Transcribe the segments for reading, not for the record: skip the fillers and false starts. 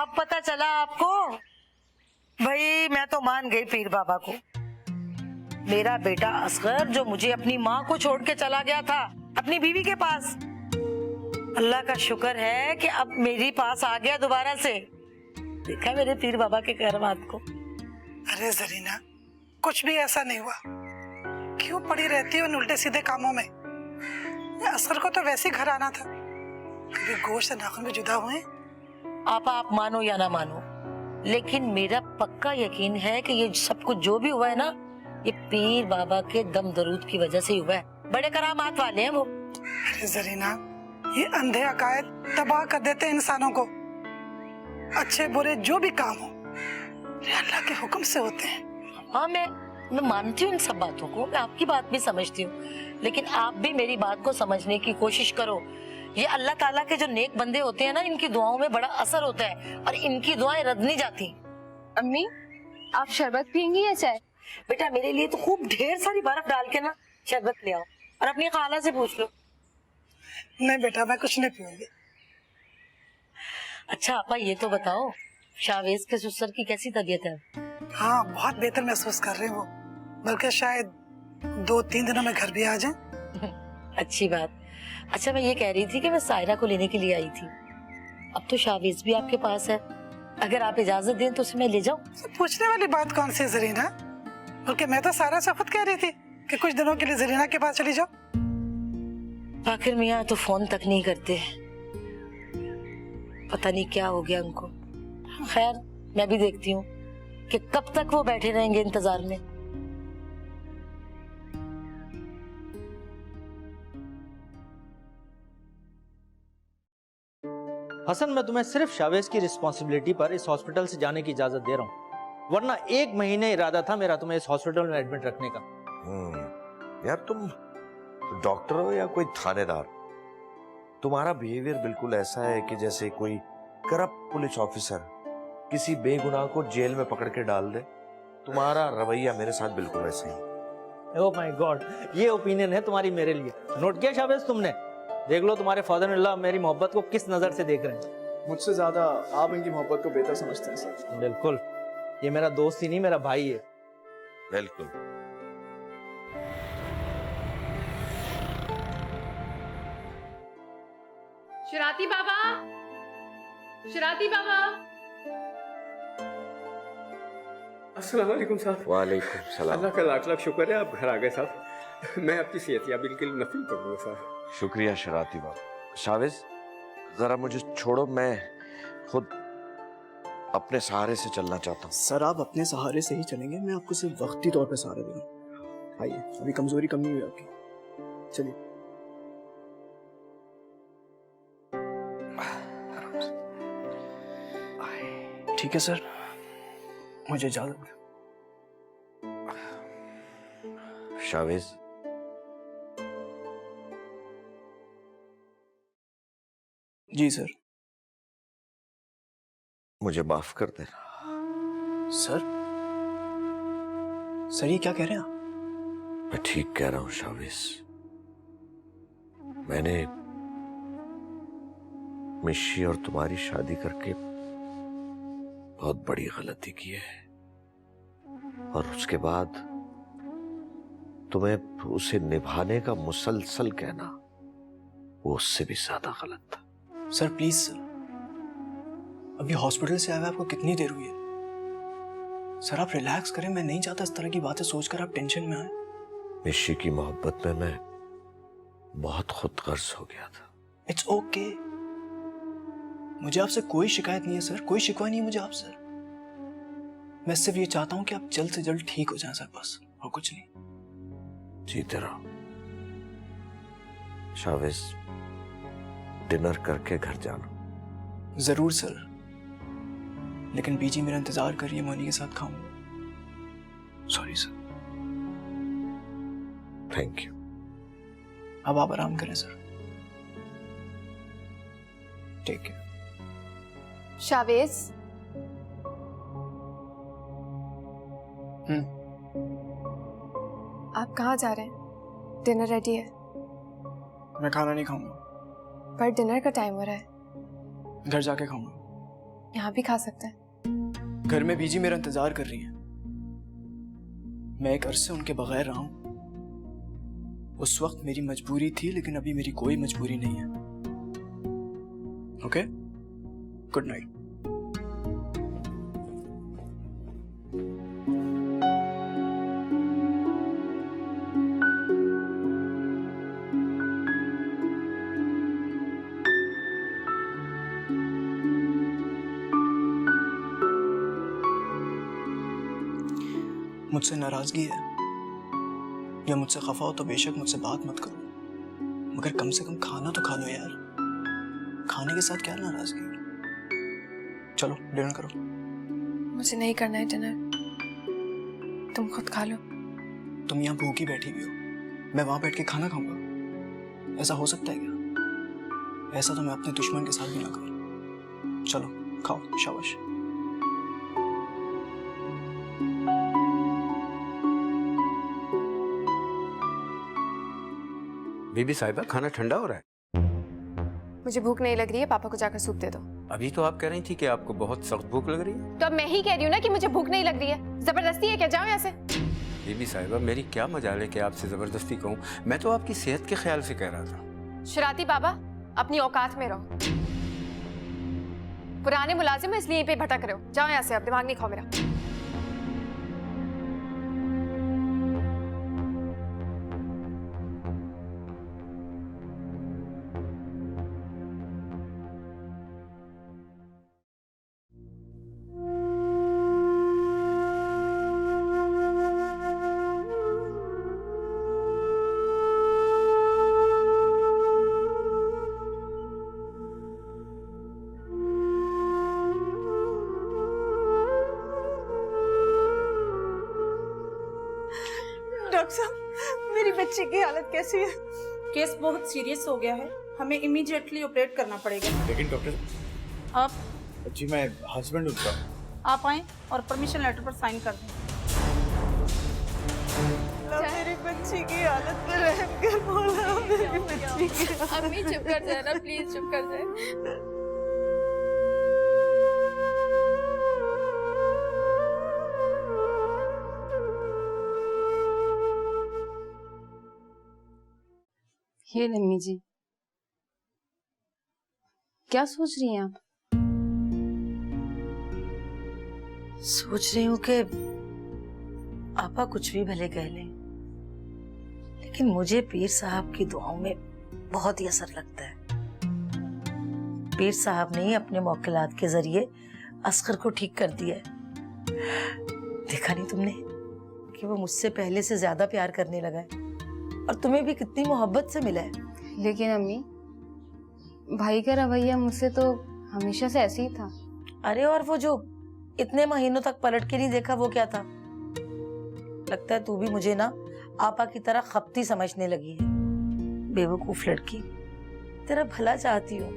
अब पता चला आपको? भाई मैं तो मान गई पीर बाबा को। मेरा बेटा असगर जो मुझे अपनी माँ को छोड़ के चला गया था अपनी बीवी के पास, अल्लाह का शुक्र है कि अब मेरी पास आ गया दोबारा से। देखा मेरे पीर बाबा के करमात को। अरे जरीना, कुछ भी ऐसा नहीं हुआ। क्यों पड़ी रहती है उन उल्टे सीधे कामों में? असगर को तो वैसे ही घर आना था। कभी गोश्त नाखून में जुदा हुए। आप मानो या ना मानो, लेकिन मेरा पक्का यकीन है कि ये सब कुछ जो भी हुआ है ना, ये पीर बाबा के दम दरूद की वजह से ही हुआ है। बड़े करामात वाले हैं वो। अरे जरीना, ये अंधे अकायद तबाह कर देते हैं इंसानों को। अच्छे बुरे जो भी काम हो ये अल्लाह के हुक्म से होते हैं। हाँ, मैं मानती हूँ इन सब बातों को, मैं आपकी बात भी समझती हूँ, लेकिन आप भी मेरी बात को समझने की कोशिश करो। ये अल्लाह ताला के जो नेक बंदे होते हैं ना, इनकी दुआओं में बड़ा असर होता है और इनकी दुआएं रद्द नहीं जाती। अम्मी, आप शरबत पियेंगी या चाय? बेटा मेरे लिए तो खूब ढेर सारी बर्फ डाल के ना शरबत ले आओ, और अपनी खाला से पूछ लो। नहीं बेटा, मैं कुछ नहीं पीऊंगी। अच्छा आपा, ये तो बताओ शावेज के ससुर की कैसी तबीयत है? हाँ, बहुत बेहतर महसूस कर रहे हैं वो, बल्कि शायद 2-3 दिनों में घर भी आ जाए। अच्छी बात। अच्छा मैं ये कह रही थी कि मैं सायरा को लेने के लिए आई थी। अब तो शावेज भी आपके पास है, अगर आप इजाजत दें तो उसे मैं ले जाऊं। पूछने वाली बात कौन सी जरीना? बल्कि मैं तो सारा से खुद कह रही थी कि कुछ दिनों के लिए जरीना के पास चली जाओ। आखिर मियाँ तो फोन तक नहीं करते, पता नहीं क्या हो गया उनको। खैर मैं भी देखती हूँ कि कब तक वो बैठे रहेंगे इंतजार में। हसन, मैं तुम्हें सिर्फ शावेज की रिस्पॉन्सिबिलिटी पर इस हॉस्पिटल से जाने की इजाजत दे रहा हूँ, वरना 1 महीने इरादा था मेरा तुम्हें इस हॉस्पिटल में एडमिट रखने का। यार तुम डॉक्टर हो या कोई थानेदार? तुम्हारा बिहेवियर बिल्कुल ऐसा है कि जैसे कोई करप्ट पुलिस ऑफिसर किसी बेगुनाह को जेल में पकड़ के डाल दे। तुम्हारा रवैया मेरे साथ बिल्कुल वैसे ही। ओह माय गॉड, ये ओपिनियन है तुम्हारी मेरे लिए। नोट किया शावेज तुमने? देख लो तुम्हारे फादर इन लॉ मेरी मोहब्बत को किस नजर से देख रहे हैं। मुझसे ज्यादा आप इनकी मोहब्बत को बेहतर समझते हैं सर। बिल्कुल, ये मेरा दोस्त ही नहीं मेरा भाई है। बिल्कुल। शराती बाबा, शराती बाबा। अस्सलाम वालेकुम साहब। वालेकुम सलाम। अल्लाह का लाख लाख शुक्र है आप घर आ गए साहब। मैं आपकी सेहतियाबी के लिए नफिल पढ़ूंगा साहब। शुक्रिया शराती बाबा। शावेज जरा मुझे छोड़ो, मैं खुद अपने सहारे से चलना चाहता हूँ। सर आप अपने सहारे से ही चलेंगे, मैं आपको सिर्फ वक्ती तौर पे सहारा दे रहा हूँ। आइए, अभी कमजोरी कम नहीं हुई आपकी, चलिए। ठीक है सर, मुझे इजाजत दें। शावेज, जी सर। मुझे माफ कर देना। सर ये क्या कह रहे हैं आप? मैं ठीक कह रहा हूँ शावेज। मैंने मिशी और तुम्हारी शादी करके बहुत बड़ी गलती की है, और उसके बाद तुम्हें उसे निभाने का मुसलसल कहना वो उससे भी ज्यादा गलत था। सर प्लीज सर, अभी हॉस्पिटल से आए हुए आपको कितनी देर हुई है? सर आप रिलैक्स करें, मैं नहीं चाहता इस तरह की बातें सोचकर आप टेंशन में आए। मिशी की मोहब्बत में मैं बहुत खुदगर्ज हो गया था। इट्स ओके, मुझे आपसे कोई शिकायत नहीं है सर, कोई शिकवा नहीं है मुझे आपसे। मैं सिर्फ ये चाहता हूं कि आप जल्द से जल्द ठीक हो जाएं सर, बस, और कुछ नहीं। जीते रहो शावेज। डिनर करके घर जाना। जरूर सर, लेकिन बीजी मेरा इंतजार कर रही है, मैं उन्हीं के साथ खाऊंगा। Sorry sir. Thank you. अब आप आराम करें सर। Take care. शावेज, आप कहाँ जा रहे हैं? डिनर रेडी है। मैं खाना नहीं खाऊंगा। पर डिनर का टाइम हो रहा है। घर जाके खाऊंगा। यहाँ भी खा सकते हैं। घर में बीजी मेरा इंतजार कर रही है। मैं एक अरसे उनके बगैर रहा हूं। उस वक्त मेरी मजबूरी थी, लेकिन अभी मेरी कोई मजबूरी नहीं है। Okay, good night. मुझसे नाराजगी है या मुझसे खफा हो तो बेशक मुझसे बात मत करो, मगर कम से कम खाना तो खा लो यार। खाने के साथ क्या नाराजगी? चलो डिनर करो। मुझे नहीं करना है डिनर, तुम खुद खा लो। तुम यहाँ भूखी बैठी हुई हो, मैं वहां बैठ के खाना खाऊंगा? ऐसा हो सकता है क्या? ऐसा तो मैं अपने दुश्मन के साथ भी ना करूं। चलो खाओ, शाबाश। बीबी साहिबा, खाना ठंडा हो रहा है। मुझे भूख नहीं लग रही है, पापा को जाकर सूप दे दो। अभी तो आप कह रही थी कि आपको बहुत सख्त भूख लग रही है। तो अब मैं ही कह रही हूँ ना कि मुझे भूख नहीं लग रही है। जबरदस्ती है क्या? जाओ यहाँ से। बीबी साहिबा, मेरी क्या मजाल है कि आपसे जबरदस्ती कहूँ? मैं तो आपकी सेहत के ख्याल से कह रहा था। शरारती बाबा, अपनी औकात में रहो। पुराने मुलाजिम हो इसलिए यहीं पे भटक रहे हो। जाओ यहाँ से, अब दिमाग नहीं खाओ मेरा। डॉक्टर साहब, मेरी बच्ची की हालत कैसी है? केस बहुत सीरियस हो गया है, हमें इमीडिएटली ऑपरेट करना पड़ेगा। लेकिन डॉक्टर, आप जी मैं हस्बैंड उनका। आप आएं और परमिशन लेटर पर साइन कर दें। मेरी बच्ची की हालत पर रहम कर मौला, मेरी बच्ची की अम्मी चुप कर जाए ना, प्लीज चुप कर जाए। ये अम्मी जी, क्या सोच रही हैं आप? सोच रही हूँ कि आपा कुछ भी भले कह लें, लेकिन मुझे पीर साहब की दुआओं में बहुत ही असर लगता है। पीर साहब ने अपने मौकिलात के जरिए असगर को ठीक कर दिया है। देखा नहीं तुमने कि वो मुझसे पहले से ज्यादा प्यार करने लगा है, और तुम्हें भी कितनी मोहब्बत से मिला है। लेकिन अम्मी, भाई का रवैया मुझसे तो हमेशा से ऐसे ही था। अरे और वो जो इतने महीनों तक पलट के नहीं देखा, वो क्या था? लगता है तू भी मुझे ना आपा की तरह खपती समझने लगी है। बेवकूफ लड़की, तेरा भला चाहती हूँ,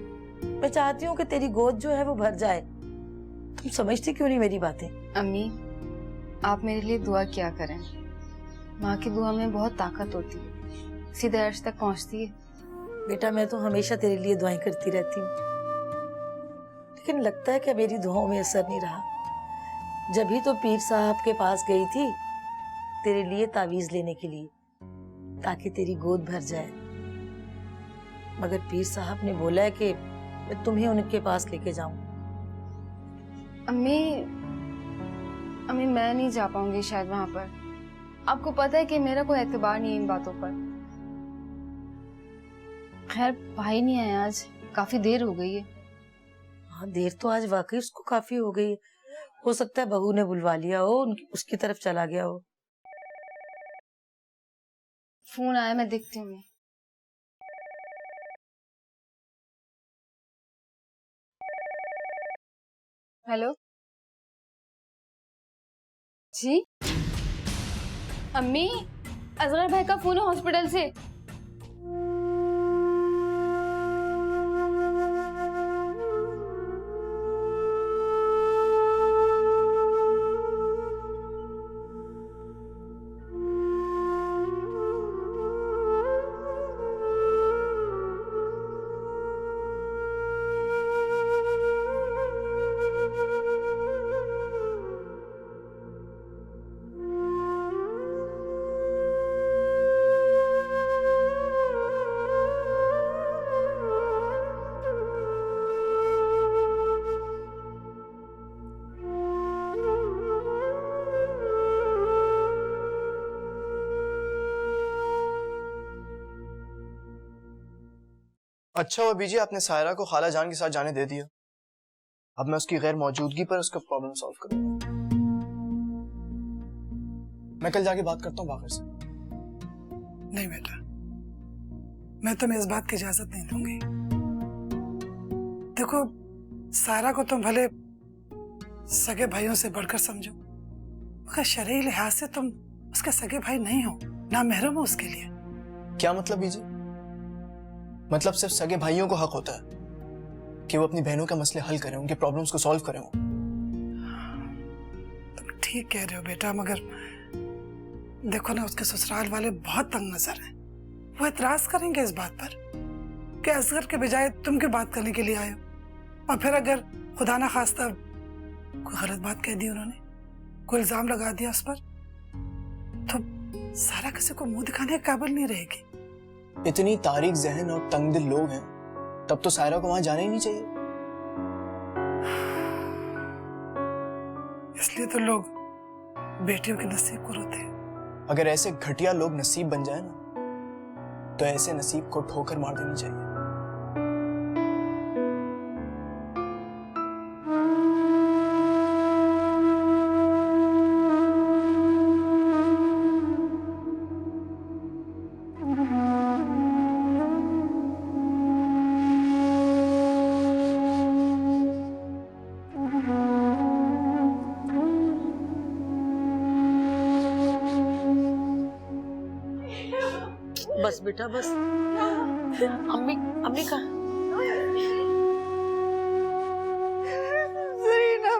मैं चाहती हूँ कि तेरी गोद जो है वो भर जाए। तुम समझती क्यों नहीं मेरी बातें? अम्मी, आप मेरे लिए दुआ क्या करें। माँ की दुआ में बहुत ताकत होती है, सीधे अर्श तक पहुँचती है। बेटा, मैं तो हमेशा तेरे लिए दुआएं करती रहती हूँ, लेकिन लगता है कि मेरी दुआओं में असर नहीं रहा। जब ही तो पीर साहब के पास गई थी तेरे लिए तावीज लेने के लिए, ताकि तेरी गोद भर जाए, मगर पीर साहब ने बोला है कि मैं तुम्हें उनके पास लेके जाऊं। अम्मी, अम्मी मैं नहीं जा पाऊंगी शायद वहां पर। आपको पता है कि मेरा कोई एतबार नहीं है इन बातों पर। खैर, भाई नहीं आया आज, काफी देर हो गई है। हाँ, देर तो आज वाकई उसको काफी हो गई। हो सकता है बहू ने बुलवा लिया हो, उसकी तरफ चला गया हो। फोन आया, मैं देखती हूँ। हेलो जी, अम्मी, असगर भाई का फोन है हॉस्पिटल से। अच्छा हुआ बीजी आपने सायरा को खाला जान के साथ जाने दे दिया। अब मैं उसकी गैर मौजूदगी पर उसका प्रॉब्लम सॉल्व करूंगा। मैं कल जाके बात करता हूँ बाकर से। नहीं बेटा, मैं तुम्हें इस बात की इजाजत नहीं दूंगी। देखो, सारा को तुम भले सगे भाइयों से बढ़कर समझो, मगर शरई लिहाज से तुम उसके सगे भाई नहीं हो, ना महरम हो उसके लिए। क्या मतलब बीजी? मतलब सिर्फ सगे भाइयों को हक होता है कि वो अपनी बहनों के मसले हल करें, उनके प्रॉब्लम्स को सॉल्व करें। तुम ठीक कह रहे हो बेटा, मगर देखो ना, उसके ससुराल वाले बहुत तंग नजर हैं। वो एतराज करेंगे इस बात पर कि असगर के बजाय तुम क्यों बात करने के लिए आए हो, और फिर अगर खुदा ना खास्ता कोई गलत बात कह दी उन्होंने, कोई इल्जाम लगा दिया उस पर, तो सारा किसी को मुंह दिखाने के काबिल नहीं रहेगी। इतनी तारीख जहन और तंग दिल लोग हैं, तब तो सायरा को वहां जाना ही नहीं चाहिए। इसलिए तो लोग बेटियों के नसीब को रोते हैं। अगर ऐसे घटिया लोग नसीब बन जाए ना, तो ऐसे नसीब को ठोकर मार देनी चाहिए। बस बेटा बस। अम्मी अम्मी कहाँ? सरीना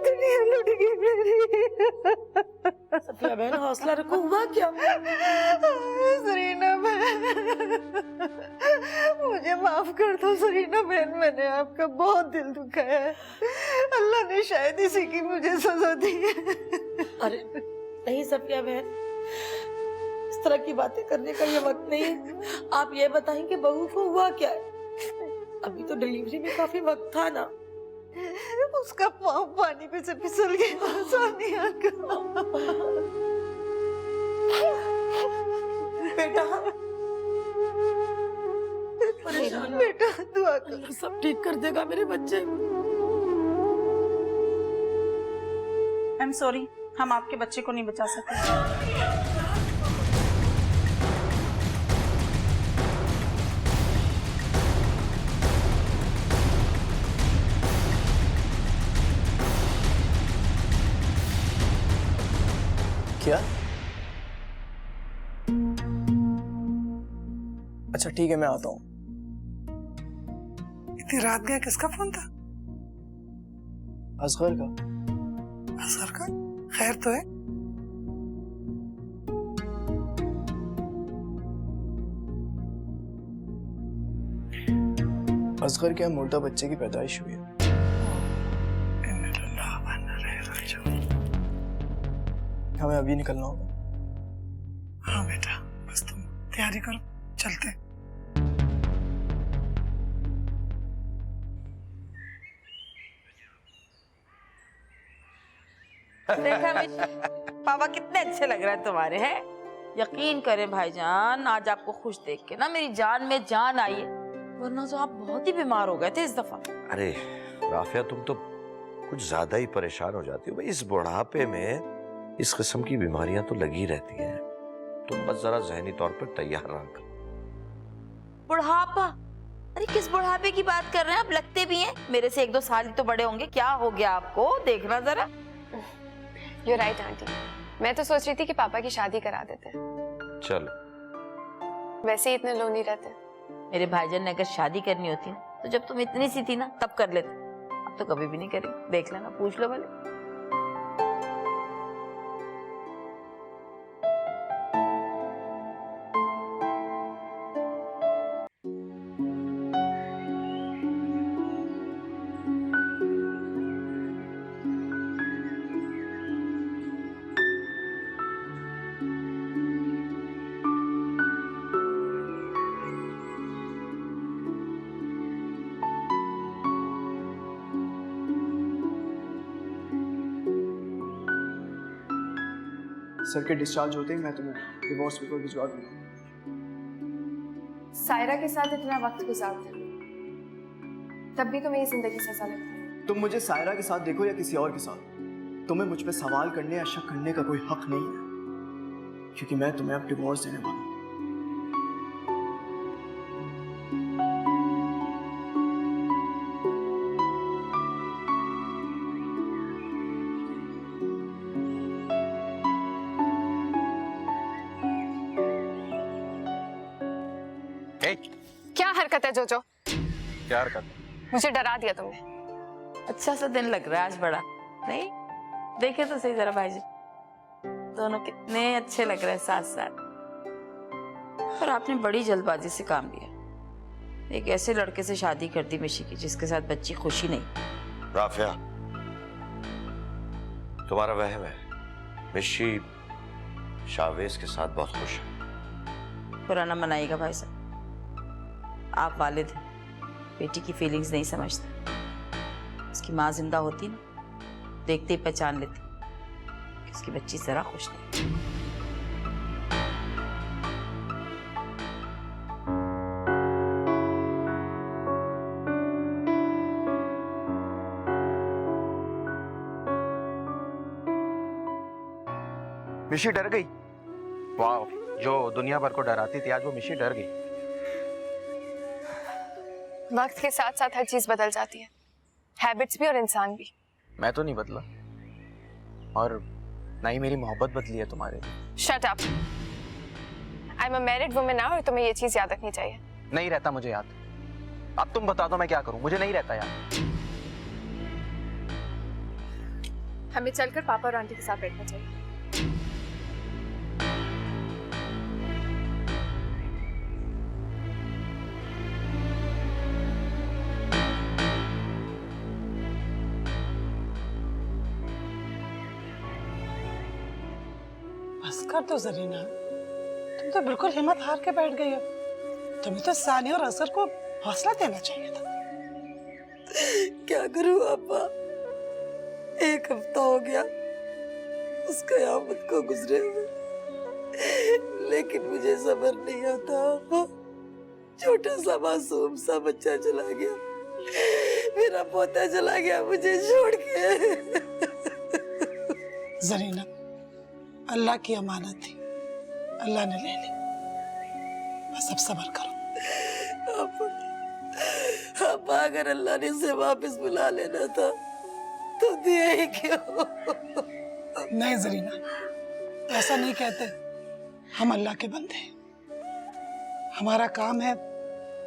दुनिया लुट गई मेरी। सफिया बहन हौसला रखो, हुआ क्या? सरीना बहन, मुझे माफ कर दो सरीना बहन, मैंने आपका बहुत दिल दुखाया है। अल्लाह ने शायद इसी की मुझे सजा दी है। अरे नहीं सफिया बहन, इस तरह की बातें करने का ये वक्त नहीं है। आप ये बताएं कि बहू को हुआ क्या है? अभी तो डिलीवरी में काफी वक्त था ना। उसका पाँव पानी पे से फिसल गया सानिया का। बेटा बेटा दुआ कर, सब ठीक कर देगा मेरे बच्चे। आई एम सॉरी, हम आपके बच्चे को नहीं बचा सकते। क्या? अच्छा ठीक है, मैं आता हूँ। इतनी रात गया, किसका फोन था? असगर का। असगर का? खैर तो है? असगर के यहाँ मुर्दा बच्चे की पैदाइश हुई है। हमें अभी निकलना होगा। हाँ बेटा, बस तुम तैयारी करो, चलते। देखा पापा कितने अच्छे लग रहे हैं तुम्हारे, हैं? यकीन करें भाईजान, आज आपको खुश देख के ना मेरी जान में जान आई है, वरना तो आप बहुत ही बीमार हो गए थे इस दफा। अरे राफिया, तुम तो कुछ ज्यादा ही परेशान हो जाती हो भाई। इस बुढ़ापे में इस किस्म की बीमारियां तो लगी रहती हैं। तुम बस जरा जहनी तौर पर तैयार रहा। बुढ़ापा? अरे किस बुढ़ापे की बात कर रहे हैं आप? लगते भी हैं मेरे से 1-2 साल ही तो बड़े होंगे। क्या हो गया आपको? देखना जरा। You're right, aunty. मैं तो सोच रही थी कि पापा की शादी करा देते। चलो, वैसे ही इतने लो नहीं रहते। मेरे भाईजान ने अगर शादी करनी होती तो जब तुम इतनी सी थी ना तब कर लेते, अब तो कभी भी नहीं करी। देख लेना, पूछ लो भले। सर के डिस्चार्ज होते ही मैं तुम्हें डिवोर्स पेपर भिजवा दूंगा। सायरा के साथ इतना वक्त गुजारते हो, तब भी तुम्हें ये जिंदगी सजा लगती है। तुम मुझे सायरा के साथ देखो या किसी और के साथ, तुम्हें मुझ पे सवाल करने या शक करने का कोई हक नहीं है, क्योंकि मैं तुम्हें अब डिवोर्स देने वाला हूं। क्या हरकत है जोजो? क्या हरकत? मुझे डरा दिया तुमने। अच्छा सा दिन लग रहा है आज बड़ा, नहीं? देखे तो सही जरा भाई जी, दोनों कितने अच्छे लग रहे हैं साथ साथ। पर आपने बड़ी जल्दबाजी से काम लिया। एक ऐसे लड़के से शादी कर दी मिशी की जिसके साथ बच्ची खुशी नहीं। राफिया, तुम्हारा वहम है। मिशी शावेज के साथ बहुत खुश है। पुराना मनाएगा भाई साहब, आप वालिद हैं, बेटी की फीलिंग्स नहीं समझते। उसकी माँ जिंदा होती ना, देखते ही पहचान लेती कि उसकी बच्ची जरा खुश नहीं। मिशी डर गई। वाह, जो दुनिया भर को डराती थी आज वो मिशी डर गई। वक्त के साथ साथ हर चीज बदल जाती है, हैबिट्स भी और इंसान भी। मैं तो नहीं बदला, और ना ही मेरी मोहब्बत बदली है तुम्हारे लिए। Shut up. I am a married woman now और तुम्हें ये चीज याद रखनी चाहिए। नहीं रहता मुझे याद। अब तुम बता दो मैं क्या करूं, मुझे नहीं रहता याद। हमें चलकर पापा और आंटी के साथ बैठना चाहिए। बस कर दो जरीना, तुम तो बिल्कुल हिम्मत हार के बैठ गई हो। तुम्हें तो सानी और असर को हौसला देना चाहिए था। क्या करूं पापा, एक हफ्ता हो गया उस कयामत को गुजरे हुए, लेकिन मुझे सब्र नहीं आता। छोटा सा मासूम सा बच्चा चला गया, मेरा पोता चला गया मुझे छोड़ के। जरीना, अल्लाह की अमानत थी, अल्लाह ने ले ली। बस अब सब्र करो। अब अगर अल्लाह ने इसे वापस बुला लेना था तो दिया ही क्यों? नहीं जरीना, ऐसा नहीं कहते। हम अल्लाह के बंदे हैं। हमारा काम है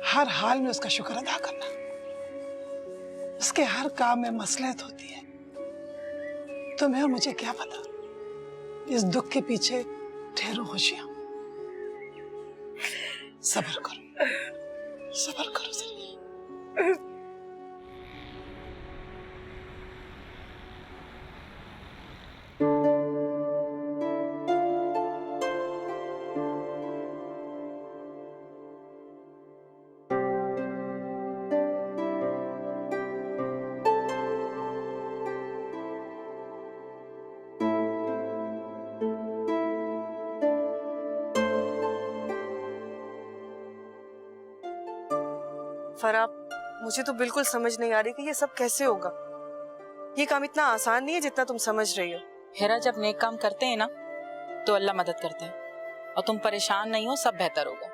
हर हाल में उसका शुक्र अदा करना। उसके हर काम में मसलहत होती है। तुम्हें और मुझे क्या पता, इस दुख के पीछे ढेरों खुशियां। सब्र करो, सब्र करो जरा। फराब, मुझे तो बिल्कुल समझ नहीं आ रही कि ये सब कैसे होगा। ये काम इतना आसान नहीं है जितना तुम समझ रही हो। हेरा, जब नेक काम करते हैं ना तो अल्लाह मदद करते हैं, और तुम परेशान नहीं हो, सब बेहतर होगा।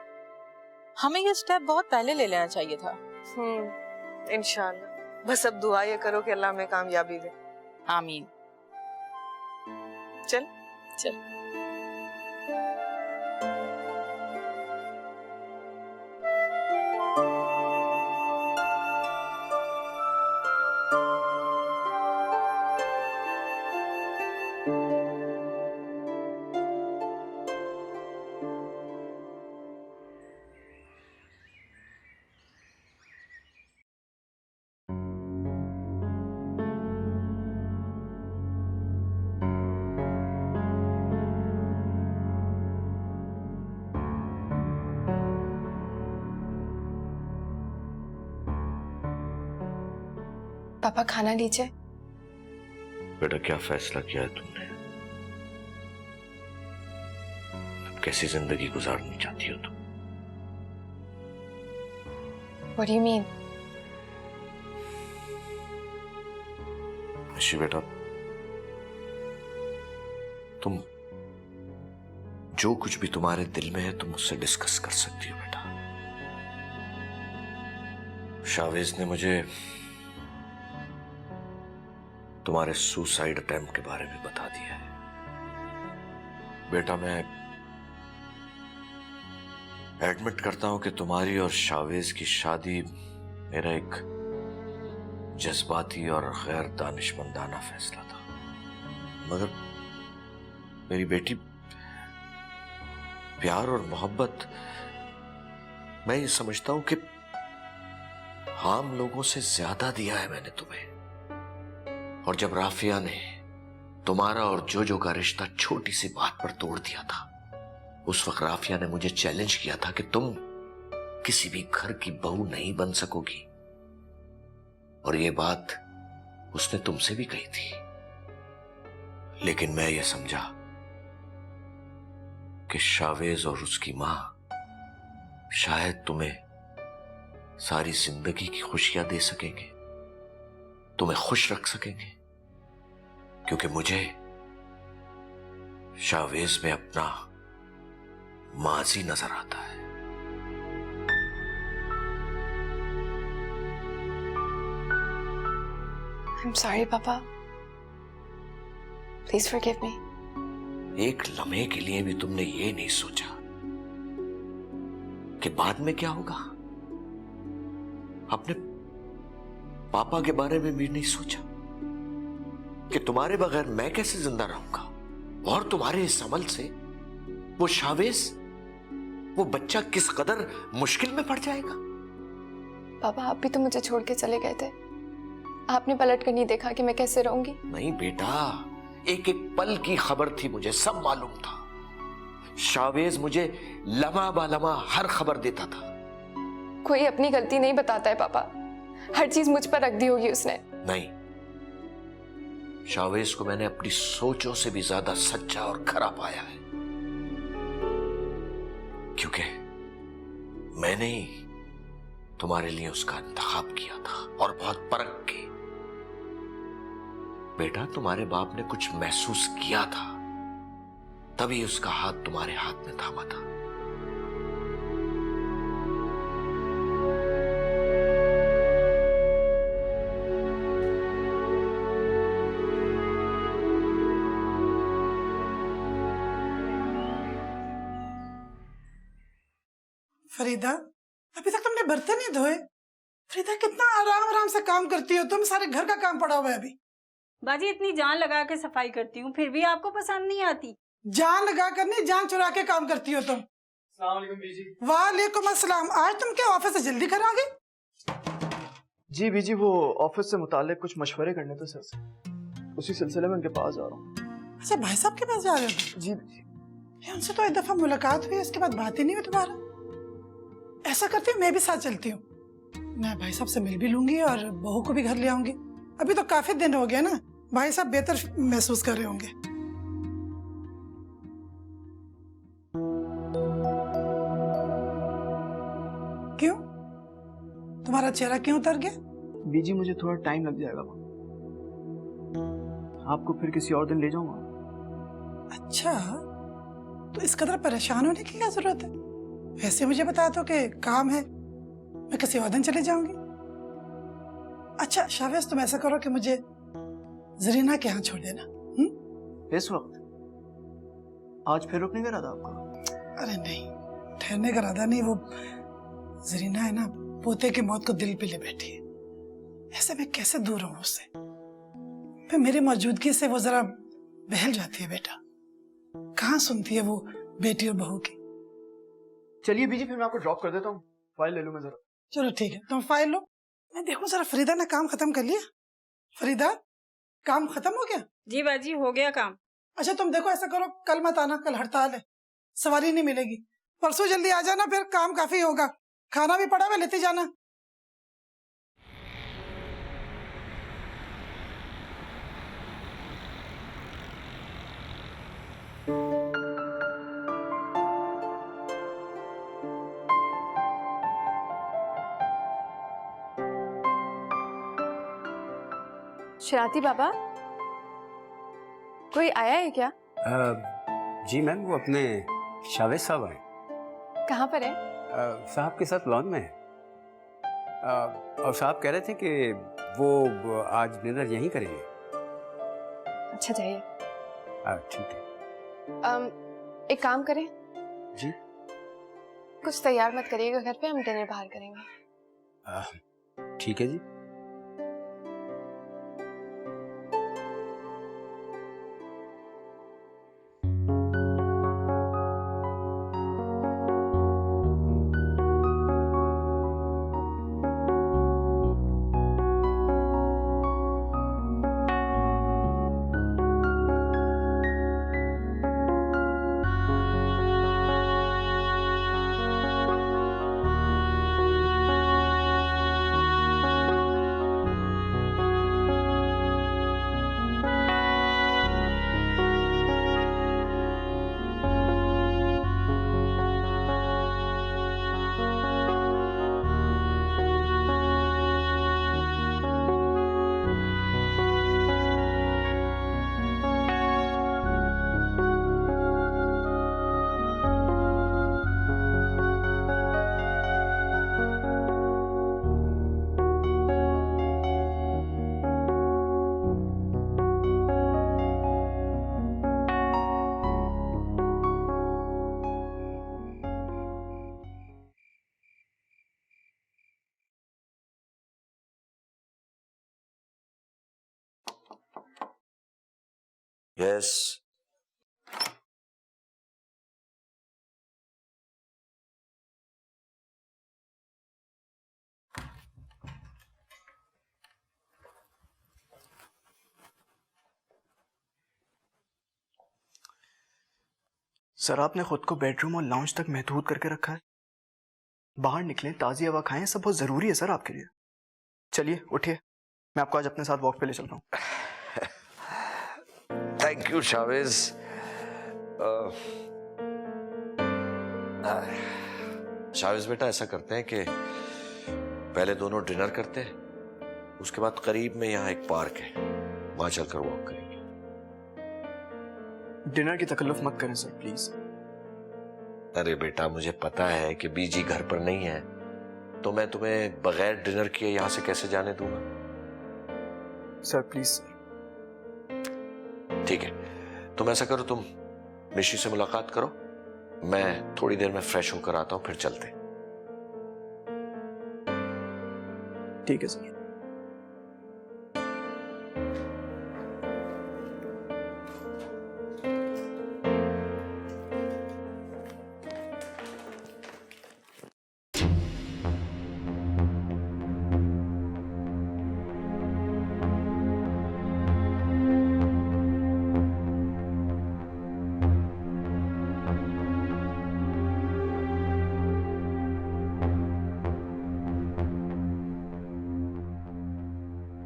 हमें ये स्टेप बहुत पहले ले लेना चाहिए था। इंशाल्लाह। बस अब दुआ ये करो कि अल्लाह हमें कामयाबी दे। आमीन। चल चल। पापा खाना लीजिए। बेटा, क्या फैसला किया है तुमने? अब कैसी जिंदगी गुजारनी चाहती हो तुम? What do you mean? ऋषि बेटा, तुम जो कुछ भी तुम्हारे दिल में है तुम मुझसे डिस्कस कर सकती हो बेटा। शावेज ने मुझे तुम्हारे सुसाइड अटेम्प्ट के बारे में बता दिया है। बेटा, मैं एडमिट करता हूं कि तुम्हारी और शावेज की शादी मेरा एक जज्बाती और गैर दानिशमंदाना फैसला था, मगर मेरी बेटी, प्यार और मोहब्बत, मैं ये समझता हूं कि आम लोगों से ज्यादा दिया है मैंने तुम्हें। और जब राफिया ने तुम्हारा और जोजो का रिश्ता छोटी सी बात पर तोड़ दिया था, उस वक्त राफिया ने मुझे चैलेंज किया था कि तुम किसी भी घर की बहू नहीं बन सकोगी, और ये बात उसने तुमसे भी कही थी। लेकिन मैं ये समझा कि शावेज और उसकी मां शायद तुम्हें सारी जिंदगी की खुशियां दे सकेंगे, तुम्हें खुश रख सकेंगे, क्योंकि मुझे शावेज में अपना माजी नजर आता है। I'm sorry, Papa. Please forgive me. एक लम्हे के लिए भी तुमने ये नहीं सोचा कि बाद में क्या होगा। अपने पापा के बारे में भी नहीं सोचा कि तुम्हारे बगैर मैं कैसे जिंदा रहूंगा, और तुम्हारे इस अमल से वो शावेज, वो बच्चा किस कदर मुश्किल में पड़ जाएगा। पापा, आप भी तो मुझे छोड़ के चले गए थे। आपने पलट कर नहीं देखा कि मैं कैसे रहूंगी? नहीं बेटा, एक एक पल की खबर थी मुझे, सब मालूम था। शावेज मुझे लम्हा बालम्हा हर खबर देता था। कोई अपनी गलती नहीं बताता है पापा, हर चीज मुझ पर रख दी होगी उसने। नहीं, शावेज को मैंने अपनी सोचों से भी ज्यादा सच्चा और खरा पाया है, क्योंकि मैंने ही तुम्हारे लिए उसका इंतखाब किया था, और बहुत परख के। बेटा, तुम्हारे बाप ने कुछ महसूस किया था, तभी उसका हाथ तुम्हारे हाथ में थामा था। फरीदा, अभी तक तुमने बर्तन नहीं धोए। फरीदा, कितना आराम आराम से काम करती हो तुम, सारे घर का काम पड़ा हुआ है अभी। बाजी, इतनी जान लगा के सफाई करती हूँ, फिर भी आपको पसंद नहीं आती। जान लगा कर नहीं, जान चुरा के काम करती हो तुम। वालेकुम अस्सलाम। आज तुम क्या ऑफिस से जल्दी घर आ गए? जी बीजी, वो ऑफिस से मुताल्लिक कुछ मशवरे करने थे सर से, उसी सिलसिले में उनके पास जा रहा हूँ। अच्छा, भाई साहब के पास जा रहे हो? जी बीजी। उनसे तो एक दफा मुलाकात हुई, उसके बाद बात ही नहीं हुई तुम्हारा। ऐसा करती हूँ, मैं भी साथ चलती हूँ। मैं भाई साहब से मिल भी लूंगी और बहू को भी घर ले आऊंगी। अभी तो काफी दिन हो गया ना, भाई साहब बेहतर महसूस कर रहे होंगे। क्यों, तुम्हारा चेहरा क्यों उतर गया? बीजी, मुझे थोड़ा टाइम लग जाएगा, आपको फिर किसी और दिन ले जाऊंगा। अच्छा, तो इस कदर परेशान होने की क्या जरूरत है? वैसे मुझे बता दो कि काम है, मैं किसी और दिन चले जाऊंगी। अच्छा शावेज, तुम ऐसा करो कि मुझे जरीना के यहाँ छोड़ देना। इस वक्त आज फिर रुकने का इरादा आपका? अरे नहीं, ठहरने का इरादा नहीं। वो जरीना है ना, पोते की मौत को दिल पे ले बैठी है। ऐसे मैं कैसे दूर रहूं उससे? फिर मेरी मौजूदगी से वो जरा बहल जाती है। बेटा, कहाँ सुनती है वो बेटी और बहू की। चलिए बीजी, फिर मैं आपको ड्रॉप कर देता हूँ, फाइल ले लूँ मैं जरा। चलो ठीक है, तुम फाइल लो, मैं देखूं जरा फरीदा ने काम खत्म कर लिया। फरीदा, काम खत्म हो गया? जी बाजी, हो गया काम। अच्छा तुम देखो, ऐसा करो, कल मत आना, कल हड़ताल है, सवारी नहीं मिलेगी। परसों जल्दी आ जाना, फिर काम काफी होगा। खाना भी पड़ा हुआ, लेते जाना। शरारती बाबा, कोई आया है क्या? जी मैम, वो अपने शावेज साहब आए। कहाँ पर है? साहब के साथ लॉन में है। और साहब कह रहे थे कि वो आज डिनर यहीं करेंगे। अच्छा जाइए। ठीक है। एक काम करें, जी कुछ तैयार मत करिएगा घर पे, हम डिनर बाहर करेंगे। ठीक है जी। यस। सर आपने खुद को बेडरूम और लाउंज तक महदूद करके रखा है। बाहर निकलें, ताज़ी हवा खाएं, सब बहुत ज़रूरी है सर आपके लिए। चलिए उठिए, मैं आपको आज अपने साथ वॉक पे ले चल रहा हूँ। Thank you Chavez. शावेज बेटा, ऐसा करते हैं कि पहले दोनों डिनर करते हैं, उसके बाद करीब में यहाँ एक पार्क है, वहां चलकर वॉक करेंगे। डिनर की तकल्लुफ मत करें सर प्लीज। अरे बेटा, मुझे पता है कि बीजी घर पर नहीं है, तो मैं तुम्हें बगैर डिनर किए यहाँ से कैसे जाने दूंगा। Sir please sir. ठीक है, तुम ऐसा करो, तुम मिशी से मुलाकात करो, मैं थोड़ी देर में फ्रेश होकर आता हूं, फिर चलते। ठीक है सर।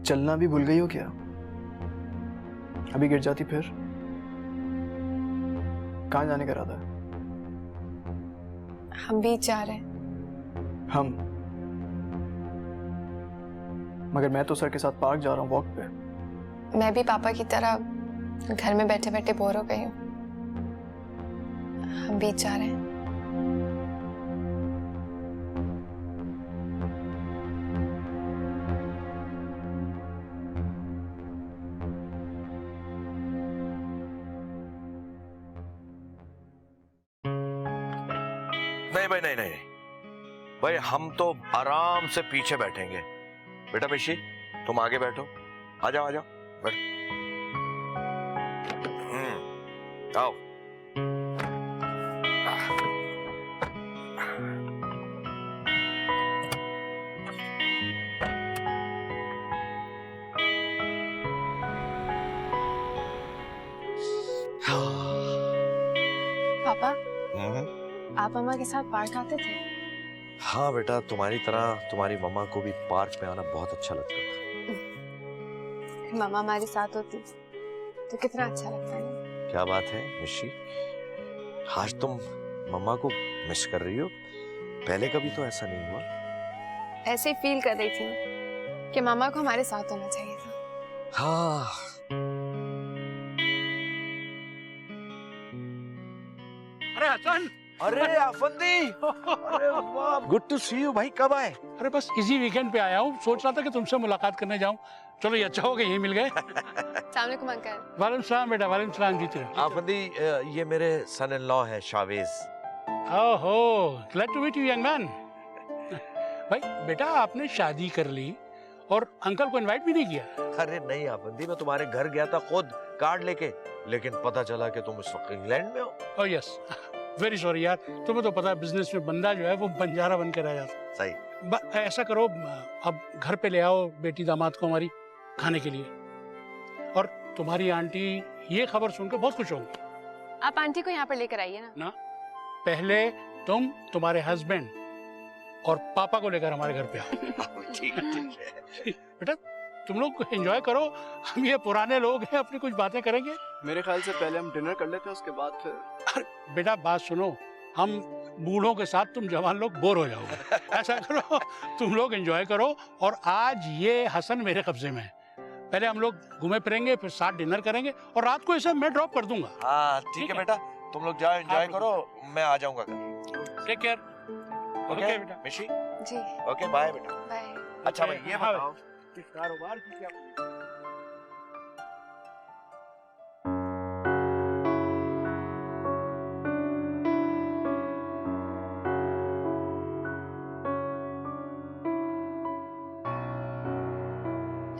चलना भी भूल गई हो क्या? अभी गिर जाती फिर? कहाँ जाने का इरादा है? हम बीच जा रहे हैं। हम? मगर मैं तो सर के साथ पार्क जा रहा हूँ वॉक पे। मैं भी पापा की तरह घर में बैठे बैठे बोर हो गई हूँ। हम बीच जा रहे हैं। नहीं भाई, नहीं नहीं भाई, हम तो आराम से पीछे बैठेंगे। बेटा मिशी, तुम आगे बैठो, आ जाओ आ जाओ, बैठ। आओ। पापा, आप मम्मा के साथ पार्क आते थे? हाँ बेटा, तुम्हारी तरह तुम्हारी मम्मा को भी पार्क में आना बहुत अच्छा लगता था। मम्मा हमारे साथ होती तो कितना अच्छा लगता है। क्या बात है मिशी, आज तुम मम्मा को मिस कर रही हो? पहले कभी तो ऐसा नहीं हुआ। ऐसे ही फील कर रही थी कि मम्मा को हमारे साथ होना चाहिए था। हाँ, अरे हसन, अरे अफंदी, अरे वाह, गुड टू सी यू भाई। कब आए? अरे बस इसी वीकेंड पे आया हूँ। सोच रहा था कि तुमसे मुलाकात करने जाऊँ। चलो ये अच्छा हो गया, यहीं मिल गए। अस्सलामुअलैकुम अंकल। वालेकुम सलाम बेटा, वालेकुम सलाम। जीते अफंदी, ये मेरे सन इन लॉ है शावेज। ओहो, glad to meet you young man. भाई बेटा, आपने शादी कर ली और अंकल को इनवाइट भी नहीं किया? अरे नहीं अफंदी, मैं तुम्हारे घर गया था खुद कार्ड लेके, लेकिन पता चला कि तुम इस वक्त इंग्लैंड में हो। ओह यस, वेरी सॉरी यार। तुम्हें तो पता है बिजनेस में बंदा जो है वो बंजारा बन के रह जाता। सही। ऐसा करो, अब घर पे ले आओ बेटी दामाद को हमारी खाने के लिए, और तुम्हारी आंटी ये खबर सुनकर बहुत खुश होंगी। आप आंटी को यहाँ पर लेकर आइए ना। पहले तुम तुम्हारे हस्बैंड और पापा को लेकर हमारे घर पे आओ। ठीक है। बेटा तुम लोग एंजॉय करो, हम ये पुराने लोग हैं, अपनी कुछ बातें करेंगे। मेरे ख्याल से पहले हम डिनर कर लेते हैं, उसके बाद फिर। अरे बेटा बात सुनो, हम बूढ़ों के साथ तुम जवान लोग बोर हो जाओगे। ऐसा करो, तुम लोग एंजॉय करो, और आज ये हसन मेरे कब्जे में है। पहले हम लोग घूमे फिरेंगे, फिर साथ डिनर करेंगे, और रात को इसे मैं ड्रॉप कर दूंगा। हाँ ठीक है बेटा, तुम लोग जाओ एंजॉय करो, मैं आ जाऊंगा कल। Take care. ओके बेटा। मिशी जी ओके, बाय बेटा। बाय। अच्छा भाई ये बताओ, इस कारोबार की क्या?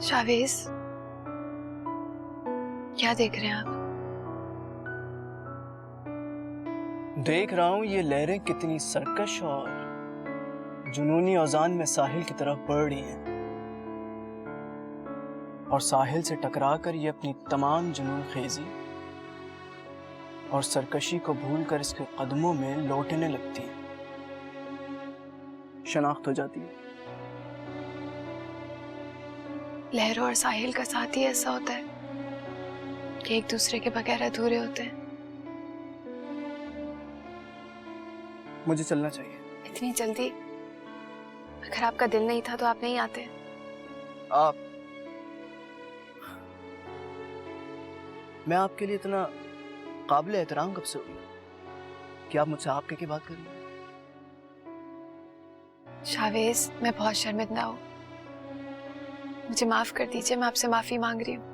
शावेज, क्या देख रहे हैं आप? देख रहा हूँ ये लहरें कितनी सरकश और जुनूनी औजान में साहिल की तरफ बढ़ रही हैं, और साहिल से टकराकर ये अपनी तमाम जुनून खेजी और सरकशी को भूलकर इसके कदमों में लौटने लगती हैं, शनाख्त हो जाती है। लहरों और साहिल का साथ ही ऐसा होता है कि एक दूसरे के बगैर अधूरे होते हैं। मुझे चलना चाहिए। इतनी जल्दी? अगर आपका दिल नहीं था तो आप नहीं आते। आप, मैं आपके लिए इतना काबिल एहतराम कब से हुई कि आप मुझसे आपके की बात कर रही हैं? शावेज, मैं बहुत शर्मिंदा हूँ, मुझे माफ कर दीजिए। मैं आपसे माफी मांग रही हूँ।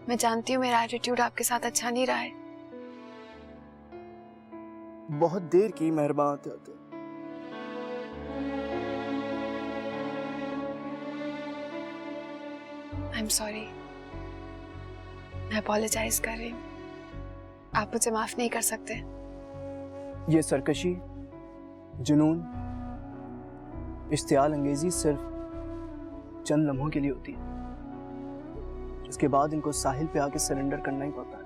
मैं जानती हूँ मेरा एटीट्यूड आपके साथ अच्छा नहीं रहा है। बहुत देर की मेहरबान होते। आई एम सॉरी, मैं अपोलोजाइज कर रही हूँ। आप मुझे माफ नहीं कर सकते। ये सरकशी, जुनून, इश्तियाल अंगेजी सिर्फ चंद लम्हों के लिए होती है, इसके बाद इनको साहिल पे आके सरेंडर करना ही पड़ता है।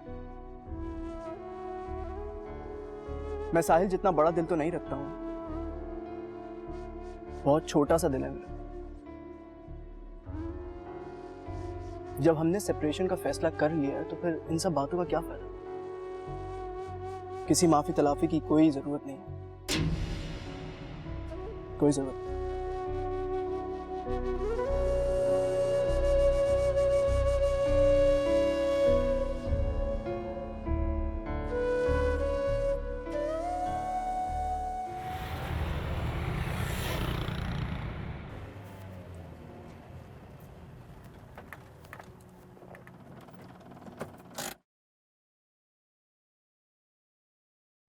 मैं साहिल जितना बड़ा दिल तो नहीं रखता हूं, बहुत छोटा सा दिल है मेरा। जब हमने सेपरेशन का फैसला कर लिया है तो फिर इन सब बातों का क्या फायदा? किसी माफी तलाफी की कोई जरूरत नहीं, कोई जरूरत नहीं।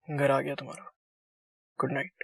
घर आ गया तुम्हारा। Good night.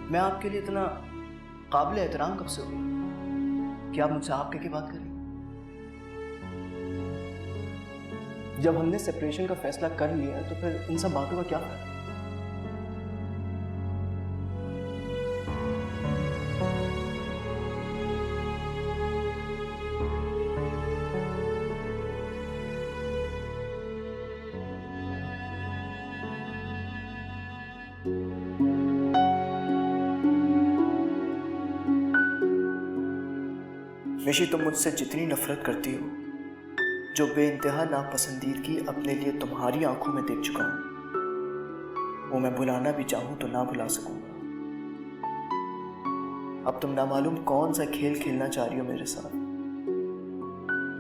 मैं आपके लिए इतना काबिल एहतराम कब से हुई कि आप मुझसे आप कह के बात करें? जब हमने सेपरेशन का फैसला कर लिया है तो फिर इन सब बातों का क्या फायदा? निशी, तुम मुझसे जितनी नफरत करती हो, जो बेइंतहा नापसंदीदगी अपने लिए तुम्हारी आंखों में देख चुका हूं, वो मैं भुलाना भी चाहूं तो ना भुला सकूंगा। अब तुम ना मालूम कौन सा खेल खेलना चाह रही हो मेरे साथ,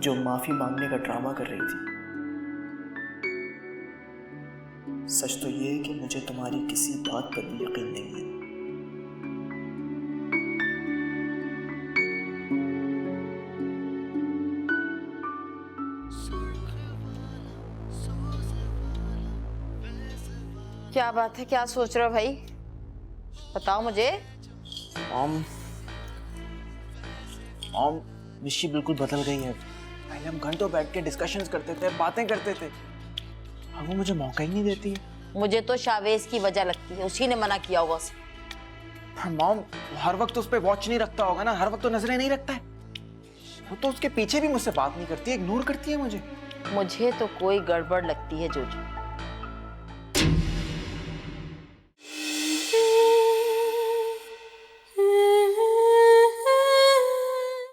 जो माफी मांगने का ड्रामा कर रही थी। सच तो ये है कि मुझे तुम्हारी किसी बात पर भी यकीन नहीं है। क्या बात है, क्या सोच रहे हो भाई? बताओ मुझे। मॉम, निशी बिल्कुल बदल गई है। पहले हम घंटों बैठ के डिस्कशंस करते थे, बातें करते थे, अब वो मुझे मौका ही नहीं देती है। मुझे तो शावेज की वजह लगती है, उसी ने मना किया होगा उसे। मॉम, हर वक्त उस पर वॉच नहीं रखता होगा ना, हर वक्त तो नजरें नहीं रखता है। वो तो उसके पीछे भी मुझसे बात नहीं करती, इग्नोर करती है मुझे। मुझे तो कोई गड़बड़ लगती है जोजो।